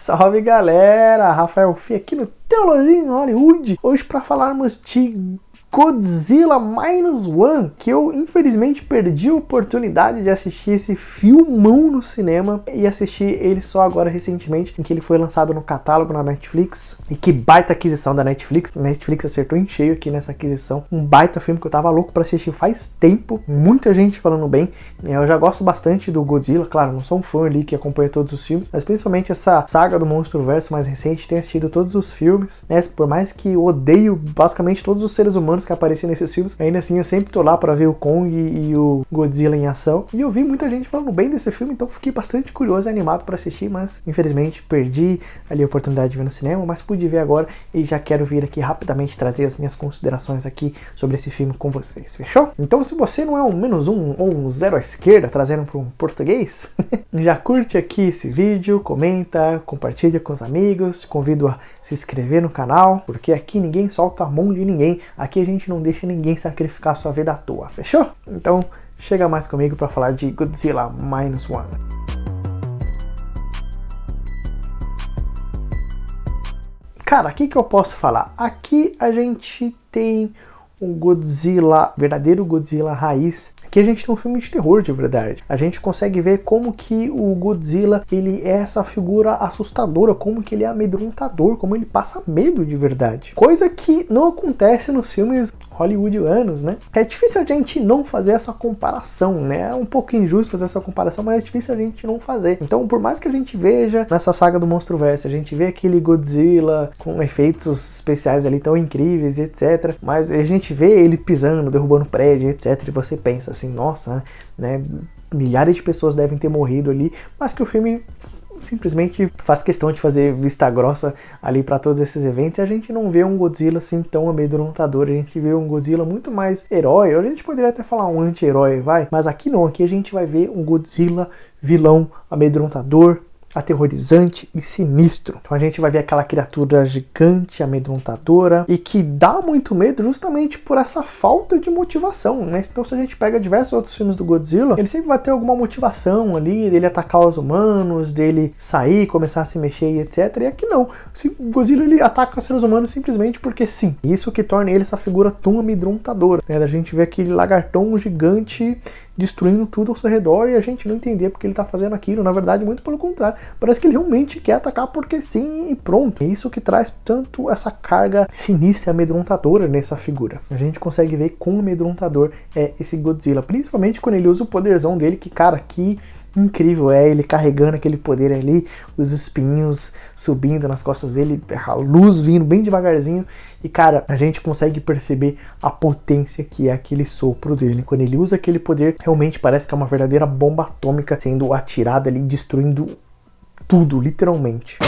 Salve galera, Rafael Fih aqui no Teologia em Hollywood, hoje para falarmos de Godzilla Minus One, que eu infelizmente perdi a oportunidade de assistir esse filmão no cinema e assisti ele só agora recentemente, em que ele foi lançado no catálogo na Netflix. E que baita aquisição da Netflix, a Netflix acertou em cheio aqui nessa aquisição, um baita filme que eu tava louco pra assistir faz tempo, muita gente falando bem. Eu já gosto bastante do Godzilla, claro, não sou um fã ali que acompanha todos os filmes, mas principalmente essa saga do Monstruverso mais recente, tenho assistido todos os filmes, né? Por mais que eu odeio basicamente todos os seres humanos que apareciam nesses filmes, ainda assim eu sempre tô lá pra ver o Kong e o Godzilla em ação, e eu vi muita gente falando bem desse filme, então fiquei bastante curioso e animado pra assistir, mas infelizmente perdi ali a oportunidade de ver no cinema, mas pude ver agora e já quero vir aqui rapidamente trazer as minhas considerações aqui sobre esse filme com vocês, fechou? Então se você não é um -1 ou um 0 à esquerda, trazendo para um português, já curte aqui esse vídeo, comenta, compartilha com os amigos, te convido a se inscrever no canal, porque aqui ninguém solta a mão de ninguém, aqui a gente não deixa ninguém sacrificar sua vida à toa, fechou? Então chega mais comigo para falar de Godzilla Minus One. Cara, o que eu posso falar? Aqui a gente tem um Godzilla, verdadeiro Godzilla raiz. Aqui a gente tem um filme de terror de verdade. A gente consegue ver como que o Godzilla, ele é essa figura assustadora, como que ele é amedrontador, como ele passa medo de verdade. Coisa que não acontece nos filmes hollywoodianos, né? É difícil a gente não fazer essa comparação, né? É um pouco injusto fazer essa comparação, mas é difícil a gente não fazer. Então, por mais que a gente veja nessa saga do Monstruverso, a gente vê aquele Godzilla com efeitos especiais ali tão incríveis e etc. Mas a gente vê ele pisando, derrubando prédio, etc. E você pensa assim, nossa, né? Milhares de pessoas devem ter morrido ali, mas que o filme simplesmente faz questão de fazer vista grossa ali para todos esses eventos, e a gente não vê um Godzilla assim tão amedrontador, a gente vê um Godzilla muito mais herói, a gente poderia até falar um anti-herói, mas aqui não, aqui a gente vai ver um Godzilla vilão, amedrontador, aterrorizante e sinistro. Então a gente vai ver aquela criatura gigante, amedrontadora e que dá muito medo justamente por essa falta de motivação, né? Então se a gente pega diversos outros filmes do Godzilla, ele sempre vai ter alguma motivação ali, dele atacar os humanos, dele sair, começar a se mexer e etc. E aqui não. O Godzilla ele ataca os seres humanos simplesmente porque sim. Isso que torna ele essa figura tão amedrontadora, né? A gente vê aquele lagartão gigante destruindo tudo ao seu redor e a gente não entender porque ele tá fazendo aquilo. Na verdade, muito pelo contrário. Parece que ele realmente quer atacar porque sim e pronto. É isso que traz tanto essa carga sinistra e amedrontadora nessa figura. A gente consegue ver quão amedrontador é esse Godzilla. Principalmente quando ele usa o poderzão dele, que cara, que incrível é ele carregando aquele poder ali, os espinhos subindo nas costas dele, a luz vindo bem devagarzinho, e cara, a gente consegue perceber a potência que é aquele sopro dele. Quando ele usa aquele poder, realmente parece que é uma verdadeira bomba atômica sendo atirada ali, destruindo tudo, literalmente.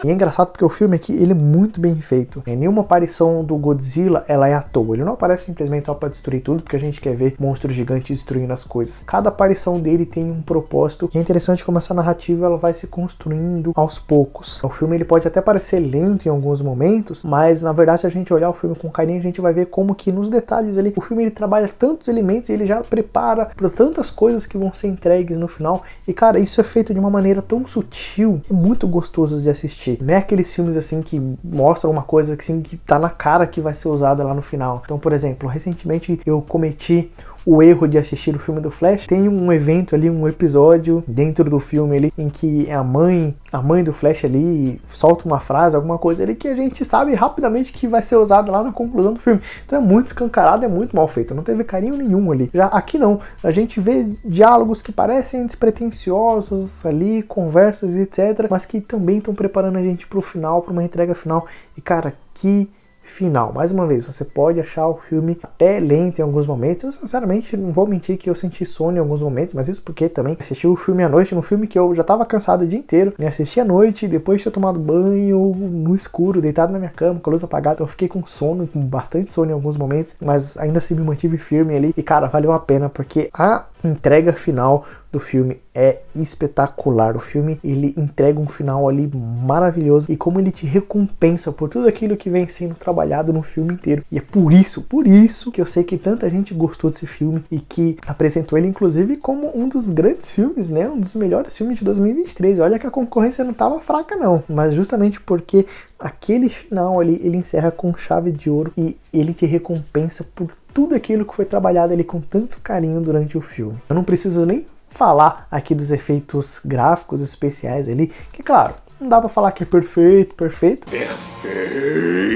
E é engraçado porque o filme aqui, ele é muito bem feito. Nenhuma aparição do Godzilla, ela é à toa. Ele não aparece simplesmente só pra destruir tudo, porque a gente quer ver monstros gigantes destruindo as coisas. Cada aparição dele tem um propósito. E é interessante como essa narrativa, ela vai se construindo aos poucos. O filme, ele pode até parecer lento em alguns momentos, mas na verdade, se a gente olhar o filme com carinho, a gente vai ver como que nos detalhes ali, o filme ele trabalha tantos elementos e ele já prepara para tantas coisas que vão ser entregues no final. E cara, isso é feito de uma maneira tão sutil, é muito gostoso de assistir. Não é aqueles filmes assim que mostram uma coisa assim, que tá na cara que vai ser usada lá no final. Então, por exemplo, recentemente eu cometi o erro de assistir o filme do Flash. Tem um evento ali, um episódio dentro do filme ali, em que a mãe do Flash ali solta uma frase, alguma coisa ali que a gente sabe rapidamente que vai ser usada lá na conclusão do filme. Então é muito escancarado, é muito mal feito, não teve carinho nenhum ali. Já aqui não, a gente vê diálogos que parecem despretensiosos ali, conversas e etc, mas que também estão preparando a gente pro final, para uma entrega final. E cara, que final. Mais uma vez, você pode achar o filme até lento em alguns momentos. Eu sinceramente não vou mentir que eu senti sono em alguns momentos, mas isso porque também assisti o filme à noite, num filme que eu já tava cansado o dia inteiro, né? Assisti à noite, depois de ter tomado banho no escuro, deitado na minha cama, com a luz apagada, eu fiquei com sono, com bastante sono em alguns momentos, mas ainda assim me mantive firme ali, e cara, valeu a pena, porque a entrega final do filme é espetacular. O filme, ele entrega um final ali maravilhoso e como ele te recompensa por tudo aquilo que vem sendo trabalhado no filme inteiro. E é por isso que eu sei que tanta gente gostou desse filme e que apresentou ele inclusive como um dos grandes filmes, né? Um dos melhores filmes de 2023. Olha que a concorrência não tava fraca não, mas justamente porque aquele final ali, ele encerra com chave de ouro e ele te recompensa por tudo aquilo que foi trabalhado ali com tanto carinho durante o filme. Eu não preciso nem falar aqui dos efeitos gráficos especiais ali, que claro, não dá pra falar que é perfeito,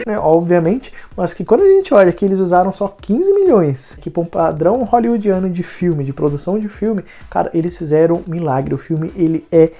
né, obviamente, mas que quando a gente olha que eles usaram só 15 milhões, que para um padrão hollywoodiano de filme, de produção de filme, cara, eles fizeram um milagre. O filme, ele é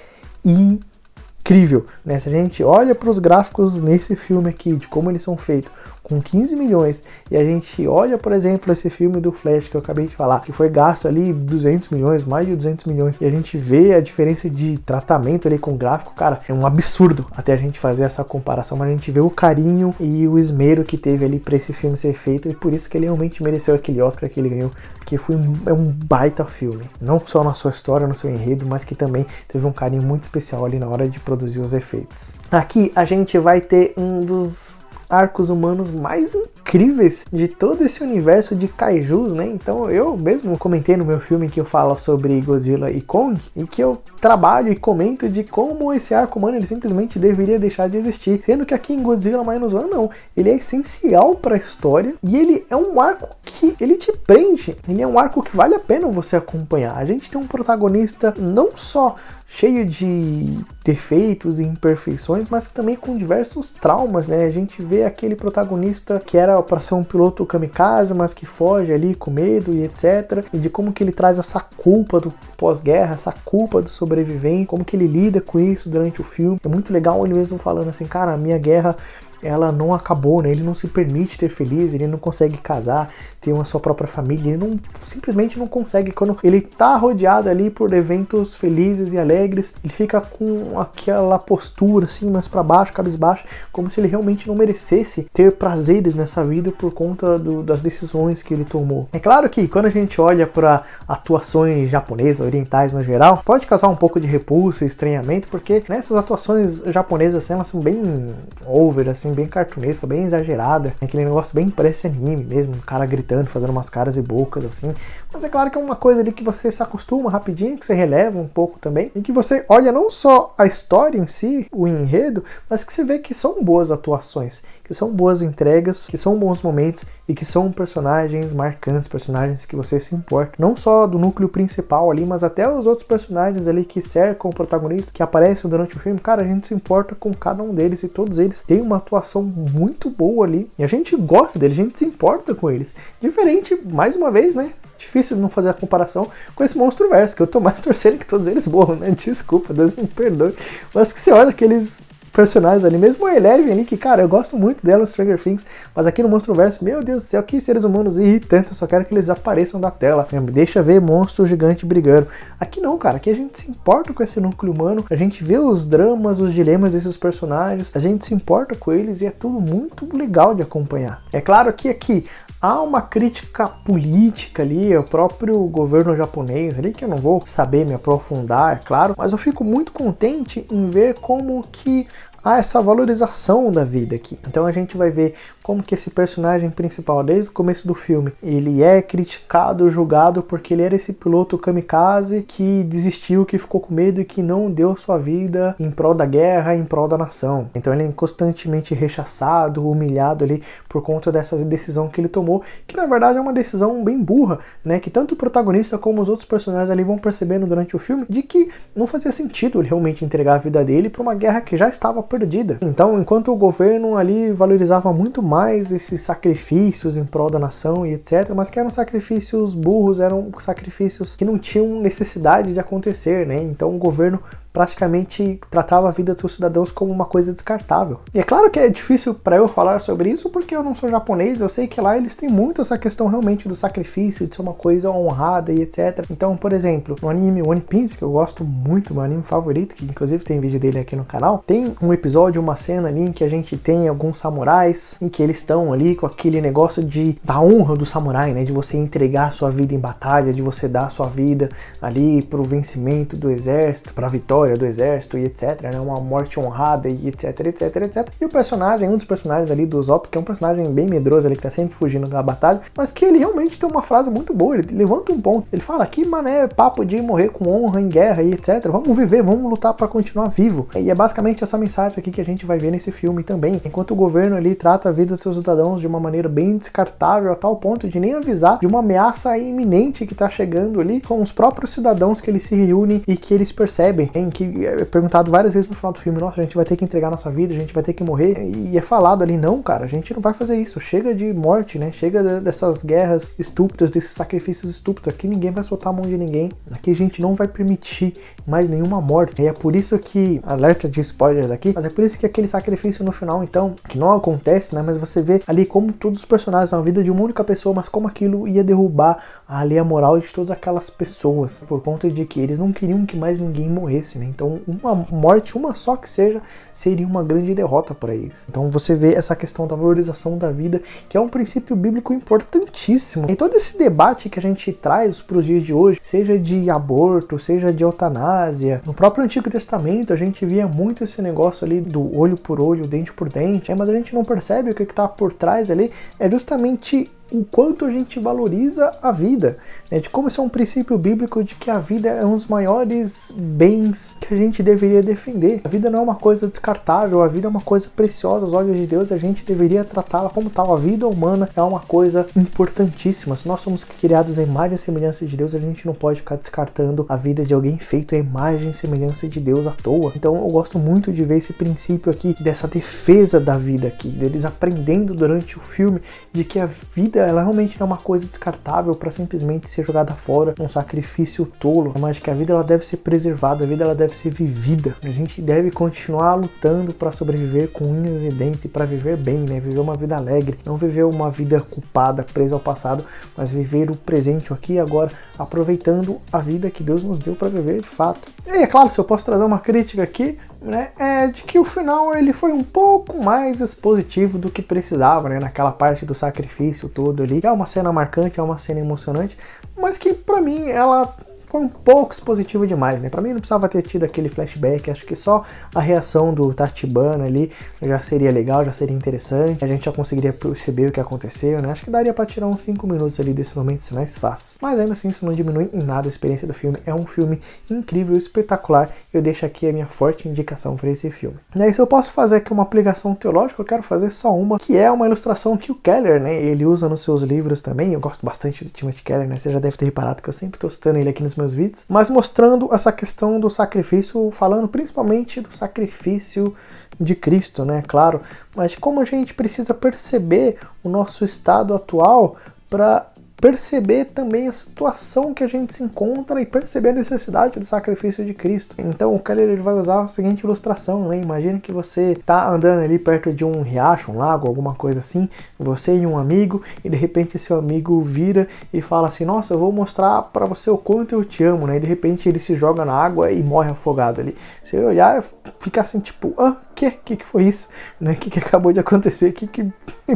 incrível, né? Se a gente olha para os gráficos nesse filme aqui, de como eles são feitos, com 15 milhões, e a gente olha, por exemplo, esse filme do Flash que eu acabei de falar, que foi gasto ali 200 milhões, mais de 200 milhões, e a gente vê a diferença de tratamento ali com o gráfico, cara, é um absurdo até a gente fazer essa comparação, mas a gente vê o carinho e o esmero que teve ali para esse filme ser feito, e por isso que ele realmente mereceu aquele Oscar que ele ganhou, porque é um baita filme, não só na sua história, no seu enredo, mas que também teve um carinho muito especial ali na hora de produzir os efeitos. Aqui a gente vai ter um dos arcos humanos mais incríveis de todo esse universo de kaijus, né? Então eu mesmo comentei no meu filme que eu falo sobre Godzilla e Kong, e que eu trabalho e comento de como esse arco humano ele simplesmente deveria deixar de existir, sendo que aqui em Godzilla Minus One não, ele é essencial para a história e ele é um arco que ele te prende, ele é um arco que vale a pena você acompanhar. A gente tem um protagonista não só cheio de defeitos e imperfeições, mas também com diversos traumas, né? A gente vê aquele protagonista que era para ser um piloto kamikaze, mas que foge ali com medo e etc. E de como que ele traz essa culpa do pós-guerra, essa culpa do sobrevivente, como que ele lida com isso durante o filme. É muito legal ele mesmo falando assim, cara, a minha guerra ela não acabou, né? Ele não se permite ter feliz, ele não consegue casar, ter uma sua própria família, ele simplesmente não consegue. Quando ele tá rodeado ali por eventos felizes e alegres, ele fica com aquela postura assim, mais para baixo, cabisbaixo, como se ele realmente não merecesse ter prazeres nessa vida por conta das decisões que ele tomou. É claro que quando a gente olha para atuações japonesas, orientais no geral, pode causar um pouco de repulsa e estranhamento, porque nessas atuações japonesas assim, elas são bem over, assim, bem cartunesca, bem exagerada, aquele negócio bem parece anime mesmo, um cara gritando, fazendo umas caras e bocas assim, mas é claro que é uma coisa ali que você se acostuma rapidinho, que você releva um pouco também, e que você olha não só a história em si, o enredo, mas que você vê que são boas atuações, que são boas entregas, que são bons momentos e que são personagens marcantes, personagens que você se importa, não só do núcleo principal ali, mas até os outros personagens ali que cercam o protagonista, que aparecem durante o filme, cara, a gente se importa com cada um deles e todos eles têm uma atuação muito boa ali, e a gente gosta deles, a gente se importa com eles, diferente, mais uma vez, né, difícil não fazer a comparação com esse Monstruverso, que eu tô mais torcendo que todos eles morram, né, desculpa, Deus me perdoe, mas que você olha aqueles personagens ali, mesmo a Eleven ali, que cara, eu gosto muito dela no Stranger Things, mas aqui no Monstruverso, meu Deus do céu, que seres humanos irritantes, eu só quero que eles apareçam da tela, me deixa ver monstro gigante brigando. Aqui não, cara, aqui a gente se importa com esse núcleo humano, a gente vê os dramas, os dilemas desses personagens, a gente se importa com eles e é tudo muito legal de acompanhar. É claro que aqui há uma crítica política ali, o próprio governo japonês ali, que eu não vou saber me aprofundar, é claro, mas eu fico muito contente em ver como que há essa valorização da vida aqui. Então a gente vai ver como que esse personagem principal, desde o começo do filme, ele é criticado, julgado, porque ele era esse piloto kamikaze que desistiu, que ficou com medo e que não deu sua vida em prol da guerra, em prol da nação. Então ele é constantemente rechaçado, humilhado ali por conta dessa decisão que ele tomou, que na verdade é uma decisão bem burra, né? Que tanto o protagonista como os outros personagens ali vão percebendo durante o filme de que não fazia sentido ele realmente entregar a vida dele para uma guerra que já estava perdida. Então, enquanto o governo ali valorizava muito mais esses sacrifícios em prol da nação e etc, mas que eram sacrifícios burros, eram sacrifícios que não tinham necessidade de acontecer, né? Então o governo praticamente tratava a vida dos seus cidadãos como uma coisa descartável. E é claro que é difícil para eu falar sobre isso, porque eu não sou japonês, eu sei que lá eles têm muito essa questão realmente do sacrifício, de ser uma coisa honrada e etc. Então, por exemplo, no anime One Piece, que eu gosto muito, meu anime favorito, que inclusive tem vídeo dele aqui no canal, tem um episódio, uma cena ali em que a gente tem alguns samurais, em que eles estão ali com aquele negócio da honra do samurai, né, de você entregar sua vida em batalha, de você dar sua vida ali pro vencimento do exército, pra vitória do exército e etc, né, uma morte honrada e etc, etc, etc. E o personagem, um dos personagens ali do Usopp, que é um personagem bem medroso ali, que tá sempre fugindo da batalha, mas que ele realmente tem uma frase muito boa, ele levanta um ponto, ele fala que mané, papo de morrer com honra em guerra e etc, vamos viver, vamos lutar pra continuar vivo. E é basicamente essa mensagem aqui que a gente vai ver nesse filme também, enquanto o governo ali trata a vida dos seus cidadãos de uma maneira bem descartável, a tal ponto de nem avisar de uma ameaça iminente que tá chegando ali, com os próprios cidadãos que eles se reúnem e que eles percebem, em que é perguntado várias vezes no final do filme, nossa, a gente vai ter que entregar nossa vida, a gente vai ter que morrer, e é falado ali, não, cara, a gente não vai fazer isso, chega de morte, né, chega dessas guerras estúpidas, desses sacrifícios estúpidos, aqui ninguém vai soltar a mão de ninguém, aqui a gente não vai permitir mais nenhuma morte, e é por isso que, alerta de spoilers aqui, mas é por isso que aquele sacrifício no final, então, que não acontece, né, mas você vê ali como todos os personagens na vida de uma única pessoa, mas como aquilo ia derrubar ali a moral de todas aquelas pessoas, por conta de que eles não queriam que mais ninguém morresse, né, então uma morte, uma só que seja, seria uma grande derrota para eles. Então você vê essa questão da valorização da vida, que é um princípio bíblico importantíssimo. Em todo esse debate que a gente traz para os dias de hoje, seja de aborto, seja de eutanásia, no próprio Antigo Testamento a gente via muito esse negócio ali do olho por olho, dente por dente, mas a gente não percebe o que está por trás ali, é justamente o quanto a gente valoriza a vida, né? De como esse é um princípio bíblico de que a vida é um dos maiores bens que a gente deveria defender. A vida não é uma coisa descartável, a vida é uma coisa preciosa aos olhos de Deus e a gente deveria tratá-la como tal. A vida humana é uma coisa importantíssima. Se nós somos criados à imagem e semelhança de Deus, a gente não pode ficar descartando a vida de alguém feito à imagem e semelhança de Deus à toa. Então eu gosto muito de ver esse princípio aqui, dessa defesa da vida aqui, deles aprendendo durante o filme de que a vida ela realmente não é uma coisa descartável para simplesmente ser jogada fora num sacrifício tolo, mas que a vida ela deve ser preservada, a vida ela deve ser vivida. A gente deve continuar lutando para sobreviver com unhas e dentes e para viver bem, né? Viver uma vida alegre, não viver uma vida culpada, presa ao passado, mas viver o presente aqui e agora, aproveitando a vida que Deus nos deu para viver de fato. E é claro, se eu posso trazer uma crítica aqui, né, é de que o final ele foi um pouco mais expositivo do que precisava, né, naquela parte do sacrifício todo ali. É uma cena marcante, é uma cena emocionante, mas que pra mim ela foi um pouco expositiva demais, né? Pra mim não precisava ter tido aquele flashback, acho que só a reação do Tachibana ali já seria legal, já seria interessante, a gente já conseguiria perceber o que aconteceu, né? Acho que daria pra tirar uns 5 minutos ali desse momento, se mais fácil. Mas ainda assim isso não diminui em nada a experiência do filme, é um filme incrível, espetacular, eu deixo aqui a minha forte indicação para esse filme. E aí, se eu posso fazer aqui uma aplicação teológica, eu quero fazer só uma, que é uma ilustração que o Keller, né, ele usa nos seus livros também, eu gosto bastante do Timothy Keller, né, você já deve ter reparado que eu sempre tô citando ele aqui nos meus vídeos, mas mostrando essa questão do sacrifício, falando principalmente do sacrifício de Cristo, né, claro, mas como a gente precisa perceber o nosso estado atual para perceber também a situação que a gente se encontra e perceber a necessidade do sacrifício de Cristo. Então o Keller ele vai usar a seguinte ilustração, né? Imagina que você tá andando ali perto de um riacho, um lago, alguma coisa assim, você e um amigo, e de repente seu amigo vira e fala assim, nossa, eu vou mostrar para você o quanto eu te amo, né? E de repente ele se joga na água e morre afogado ali. Você olhar e ficar assim, tipo, que foi isso? Né? Que acabou de acontecer? Que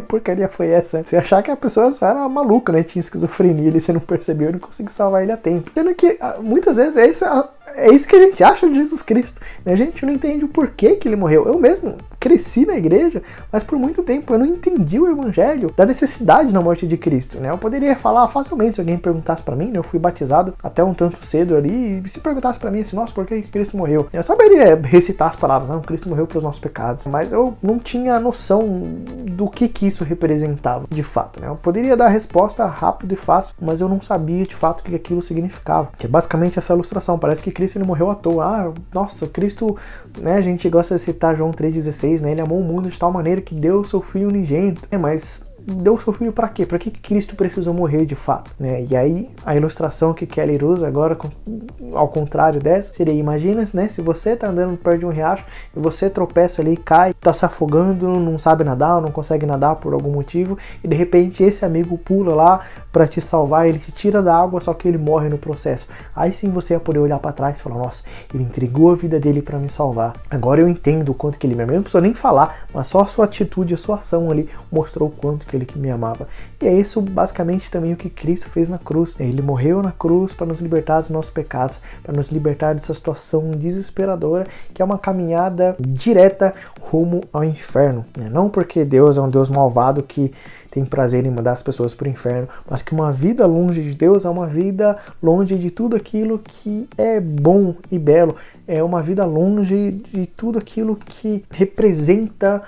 porcaria foi essa? Você achar que a pessoa só era maluca, né? Tinha esquizofrenia, ele você não percebeu e não conseguiu salvar ele a tempo. Sendo que muitas vezes é isso que a gente acha de Jesus Cristo, né? A gente não entende o porquê que ele morreu. Eu mesmo cresci na igreja, mas por muito tempo eu não entendi o evangelho da necessidade da morte de Cristo, né? Eu poderia falar facilmente se alguém perguntasse pra mim, né? Eu fui batizado até um tanto cedo ali, e se perguntasse pra mim assim, nossa, por que Cristo morreu? Eu saberia recitar as palavras, não, Cristo morreu pelos nossos pecados, mas eu não tinha noção do que isso representava de fato, né? Eu poderia dar a resposta rápido e fácil, mas eu não sabia de fato o que aquilo significava, que é basicamente essa ilustração. Parece que Cristo ele morreu à toa. Nossa, Cristo, né, a gente gosta de citar João 3,16, né, ele amou o mundo de tal maneira que deu o seu filho unigênito, mas deu seu filho para quê? Para que Cristo precisou morrer de fato, né? E aí a ilustração que Keller usa agora, ao contrário dessa, seria, imagina, né, se você tá andando perto de um riacho e você tropeça ali, cai, tá se afogando, não sabe nadar, não consegue nadar por algum motivo, e de repente esse amigo pula lá para te salvar, ele te tira da água, só que ele morre no processo. Aí sim você ia poder olhar para trás e falar, nossa, ele entregou a vida dele para me salvar. Agora eu entendo o quanto que ele me ama. Não precisou nem falar, mas só a sua atitude, a sua ação ali mostrou o quanto que ele me amava. E é isso basicamente também o que Cristo fez na cruz. Ele morreu na cruz para nos libertar dos nossos pecados, para nos libertar dessa situação desesperadora, que é uma caminhada direta rumo ao inferno. Não porque Deus é um Deus malvado que tem prazer em mandar as pessoas para o inferno, mas que uma vida longe de Deus é uma vida longe de tudo aquilo que é bom e belo, é uma vida longe de tudo aquilo que representa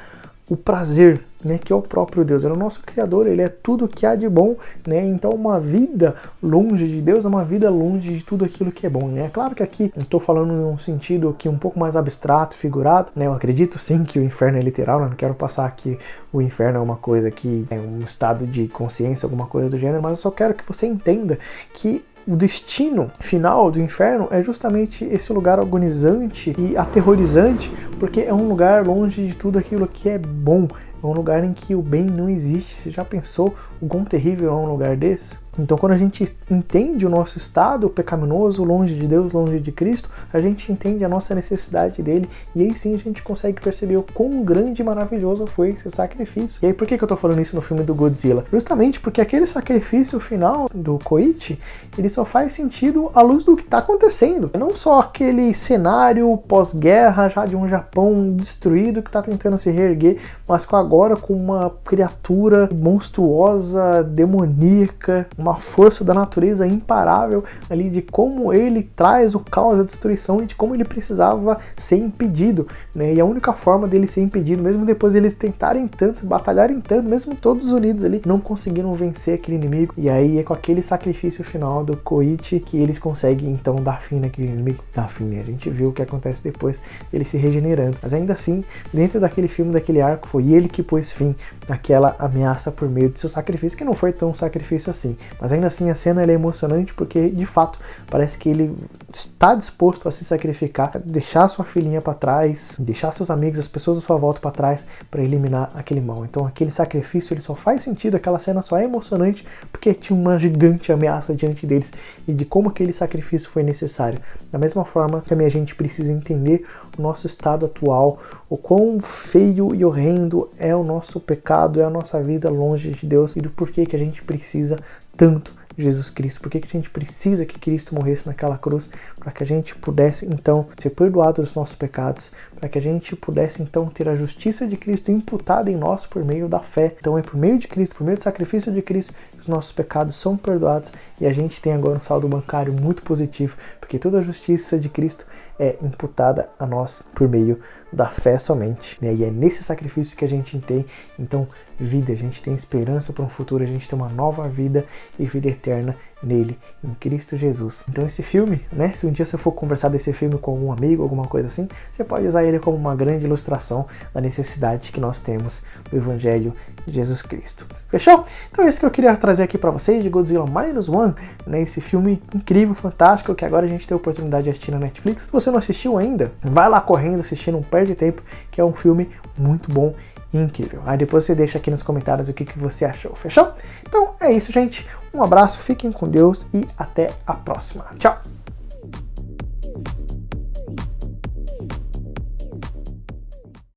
o prazer, né, que é o próprio Deus. Ele é o nosso Criador, ele é tudo que há de bom, né? Então uma vida longe de Deus é uma vida longe de tudo aquilo que é bom, né? É claro que aqui eu estou falando em um sentido aqui um pouco mais abstrato, figurado, né? Eu acredito sim que o inferno é literal, né? Não quero passar que o inferno é uma coisa que é um estado de consciência, alguma coisa do gênero, mas eu só quero que você entenda que o destino final do inferno é justamente esse lugar agonizante e aterrorizante, porque é um lugar longe de tudo aquilo que é bom, é um lugar em que o bem não existe. Você já pensou o quão terrível é um lugar desse? Então, quando a gente entende o nosso estado pecaminoso, longe de Deus, longe de Cristo, a gente entende a nossa necessidade dele, e aí sim a gente consegue perceber o quão grande e maravilhoso foi esse sacrifício. E aí, por que eu tô falando isso no filme do Godzilla? Justamente porque aquele sacrifício final do Koichi, ele só faz sentido à luz do que tá acontecendo. Não só aquele cenário pós-guerra, já de um Japão destruído que tá tentando se reerguer, mas agora com uma criatura monstruosa, demoníaca, uma força da natureza imparável ali, de como ele traz o caos, a destruição, e de como ele precisava ser impedido, né? E a única forma dele ser impedido, mesmo depois eles tentarem tanto, batalharem tanto, mesmo todos unidos ali, não conseguiram vencer aquele inimigo. E aí é com aquele sacrifício final do Koichi que eles conseguem então dar fim naquele inimigo. Dar fim, né? A gente viu o que acontece depois dele se regenerando. Mas ainda assim, dentro daquele filme, daquele arco, foi ele que pôs fim naquela ameaça por meio do seu sacrifício, que não foi tão sacrifício assim. Mas ainda assim a cena é emocionante porque, de fato, parece que ele está disposto a se sacrificar, a deixar sua filhinha para trás, deixar seus amigos, as pessoas à sua volta para trás, para eliminar aquele mal. Então aquele sacrifício, ele só faz sentido, aquela cena só é emocionante porque tinha uma gigante ameaça diante deles e de como aquele sacrifício foi necessário. Da mesma forma, também a gente precisa entender o nosso estado atual, o quão feio e horrendo é o nosso pecado, é a nossa vida longe de Deus, e do porquê que a gente precisa tanto Jesus Cristo, porque que a gente precisa que Cristo morresse naquela cruz, para que a gente pudesse então ser perdoado dos nossos pecados, para que a gente pudesse então ter a justiça de Cristo imputada em nós por meio da fé. Então é por meio de Cristo, por meio do sacrifício de Cristo, que os nossos pecados são perdoados, e a gente tem agora um saldo bancário muito positivo, porque toda a justiça de Cristo é imputada a nós por meio da fé somente, né? E é nesse sacrifício que a gente tem então vida, a gente tem esperança para um futuro, a gente tem uma nova vida e vida eterna nele, em Cristo Jesus. Então esse filme, né, se um dia você for conversar desse filme com algum amigo, alguma coisa assim, você pode usar ele como uma grande ilustração da necessidade que nós temos do Evangelho de Jesus Cristo. Fechou? Então esse que eu queria trazer aqui para vocês, de Godzilla Minus One, né, esse filme incrível, fantástico, que agora a gente tem a oportunidade de assistir na Netflix. Se você não assistiu ainda, vai lá correndo assistir, não perde tempo, que é um filme muito bom, incrível. Aí depois você deixa aqui nos comentários o que você achou, fechou? Então é isso, gente. Um abraço, fiquem com Deus e até a próxima. Tchau!